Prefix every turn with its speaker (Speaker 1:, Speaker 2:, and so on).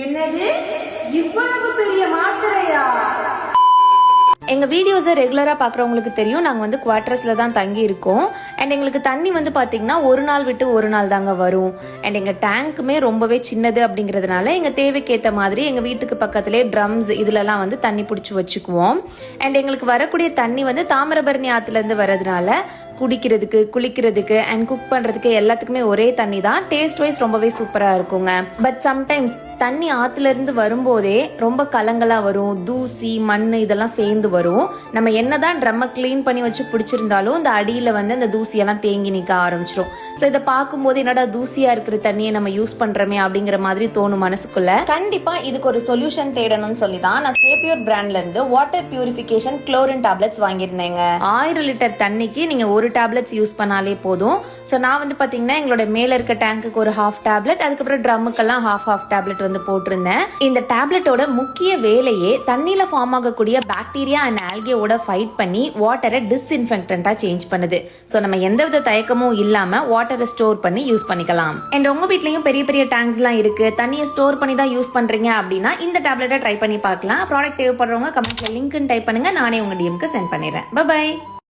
Speaker 1: என்னது இவ்வளவு பெரிய மாத்திரையா?
Speaker 2: எங்கள் வீடியோஸை ரெகுலராக பார்க்குறவங்களுக்கு தெரியும், நாங்கள் வந்து குவார்ட்டர்ஸில் தான் தங்கி இருக்கோம். அண்ட் எங்களுக்கு தண்ணி வந்து பார்த்திங்கன்னா ஒரு நாள் விட்டு ஒரு நாள் தாங்க வரும். அண்ட் எங்கள் டேங்க்குமே ரொம்பவே சின்னது அப்படிங்கிறதுனால எங்கள் தேவைக்கேற்ற மாதிரி எங்கள் வீட்டுக்கு பக்கத்துலேயே ட்ரம்ஸ் இதிலலாம் வந்து தண்ணி பிடிச்சி வச்சுக்குவோம். அண்ட் எங்களுக்கு வரக்கூடிய தண்ணி வந்து தாமிரபரணி ஆற்றுலேருந்து வர்றதுனால குடிக்கிறதுக்கு, குளிக்கிறதுக்கு அண்ட் குக் பண்ணுறதுக்கு எல்லாத்துக்குமே ஒரே தண்ணி தான். டேஸ்ட் வைஸ் ரொம்பவே சூப்பராக இருக்குங்க. பட் சம்டைம்ஸ் தண்ணி ஆற்றுலேருந்து வரும்போதே ரொம்ப கலங்களாக வரும், தூசி மண் இதெல்லாம் சேர்ந்து வரும். நம்ம என்னதான் ட்ரம்மை க்ளீன் பண்ணி வச்சு பிடிச்சிருந்தாலும் இந்த அடியில் வந்து அந்த தூசியெல்லாம் தேங்கி நிற்க ஆரம்பிச்சிடும். ஸோ இதை பார்க்கும்போது என்னடா தூசியாக இருக்கிற தண்ணியை நம்ம யூஸ் பண்ணுறோமே அப்படிங்கிற மாதிரி தோணும் மனசுக்குள்ள. கண்டிப்பாக இதுக்கு ஒரு சொல்யூஷன் தேடணும்னு சொல்லி தான் நான் ஸ்டேபியூர் பிராண்ட்லேருந்து வாட்டர் பியூரிஃபிகேஷன் குளோரின் டேப்லெட்ஸ் வாங்கியிருந்தேங்க. 1000 லிட்டர் தண்ணிக்கு நீங்கள் ஒரு டேப்லெட்ஸ் யூஸ் பண்ணாலே போதும். ஸோ நான் வந்து பார்த்தீங்கன்னா எங்களோட மேலே இருக்க டேங்குக்கு ஒரு ஹாஃப் டேப்லெட், அதுக்கப்புறம் ட்ரம்முக்கெல்லாம் ஹாஃப் டேப்லெட் வந்து போட்டிருந்தேன். இந்த டேப்லெட்டோட முக்கிய வேலையே தண்ணியில் ஃபார்ம் ஆகக்கூடிய பாக்டீரியா அண்ட் ஆல்கேவோட ஃபைட் பண்ணி வாட்டரை டிஸ்இன்ஃபெக்டண்டா சேஞ்ச் பண்ணுது. ஸோ நம்ம எந்தவித தயக்கமும் இல்லாமல் வாட்டரை ஸ்டோர் பண்ணி யூஸ் பண்ணிக்கலாம். அண்ட் உங்கள் வீட்லையும் பெரிய பெரிய டேங்க்ஸ்லாம் இருக்கு, தண்ணியை ஸ்டோர் பண்ணி தான் யூஸ் பண்ணுறீங்க அப்படின்னா இந்த டேப்லெட்டை ட்ரை பண்ணி பார்க்கலாம். ப்ராடக்ட் தேவைப்படுறவங்க கமெண்ட்ல லிங்க்னு டைப் பண்ணுங்க, நானே உங்கள் டிஎம்க்கு சென்ட் பண்ணிடுறேன். பை.